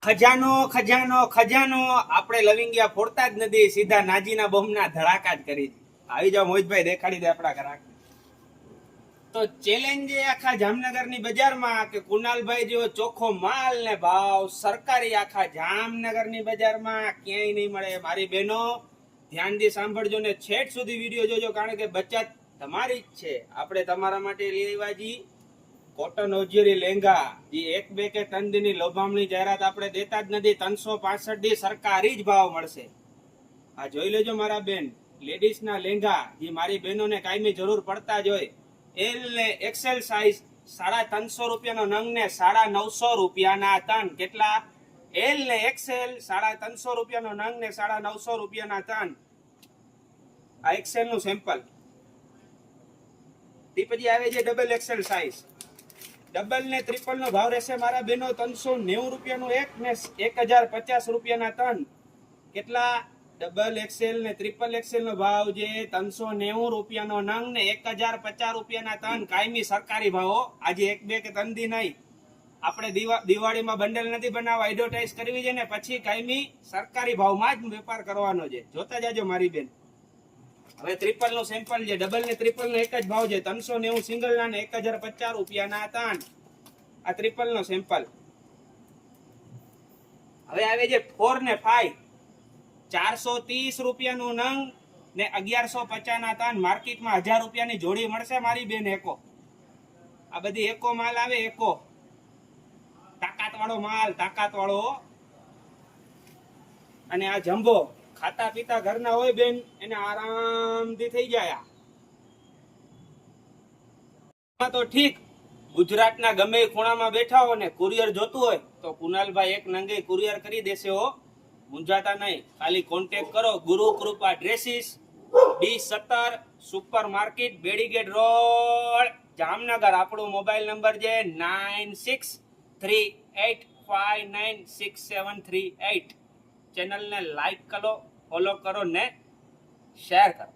ખજાનો ખજાનો ખજાનો આપણે લવિંગિયા ફોડતા જ નથી, સીધા નાજીના બોમ્બના ધડાકા જ કરી. આવી જાવ મોહિતભાઈ, દેખાડી દે આપણા ગ્રાહક. તો ચેલેન્જ એ આખા જામનગરની બજારમાં કે કુનાલભાઈ જેવો ચોખ્ખો માલ ને ભાવ સરકારી આખા જામનગરની બજારમાં ક્યાંય નહીં મળે. મારી બહેનો ધ્યાનથી સાંભળજો ને છેક સુધી વિડીયો જોજો, કારણ કે બચત તમારી જ છે. આપણે તમારા માટે લઈ આવ્યા છીએ કોટન ઓજરી લેંગા, જે 1-2 કે 3 દિનની લોભામણી જાહેરાત આપણે દેતા જ નથી. 365 દી સરકારી જ ભાવ મળશે. આ જોઈ લેજો મારા બેન, લેડીઝના લેંગા જે મારી બહેનોને કાયમી જરૂર પડતા જ હોય. એલ ને એક્સેલ સાઈઝ 350 રૂપિયાનો નંગ ને 950 રૂપિયાના તન. કેટલા? એલ ને એક્સેલ 350 રૂપિયાનો નંગ ને 950 રૂપિયાના તન. આ એક્સેલ નું સેમ્પલ. તે પછી આવે છે ડબલ એક્સેલ સાઈઝ. ડબલ ને ટ્રિપલ નો ભાવ રહેશે મારા બહેનો 390 રૂપિયાનો એક ને 1050 રૂપિયાના તન. કેટલા? ડબલ એક્સેલ ને ટ્રિપલ એક્સેલ નો ભાવ જે 390 રૂપિયાનો નંગ ને 1050 રૂપિયાના તન. કાયમી સરકારી ભાવો. આજે 1-2 કે 3 દી નહીં, આપણે દિવાળીમાં બંડલ નથી બનાવવા, એડવર્ટાઇઝ કરવી છે ને પછી કાયમી સરકારી ભાવમાં જ વેપાર કરવાનો છે. જોતા જાજો મારી બેન. હવે ટ્રિપલ નું સેમ્પલ છે. ડબલ ને ટ્રિપલ નો એક જ ભાવ છે 390 સિંગલ ના ને 1050 રૂપિયાના તન. આ ટ્રિપલ નો સેમ્પલ. હવે આવે છે 4 ને 5, 430 રૂપિયાનું નંગ ને 1150 ના તન. માર્કેટમાં 1000 રૂપિયાની જોડી મળશે મારી બેન. એકો, આ બધી એકો માલ આવે. એકો તાકાત વાળો માલ, તાકાત વાળો. અને આ જમ્બો ખાતા પીતા ઘરના હોય બેન, એને આરામથી થઈ જાય. તો ઠીક, ગુજરાતના ગમે ખૂણામાં બેઠા હો ને કુરિયર જોતું હોય તો કુનાલભાઈ એક નંગે કુરિયર કરી દેશે હો. મૂંઝાતા નહીં, ખાલી કોન્ટેક્ટ કરો. Guru Kripa dresses, D17 super market, Bedigate road, Jamnagar. આપણો મોબાઈલ નંબર છે 9638596738. ચેનલને લાઈક કરો, ફોલો કરો ને શેર કરો.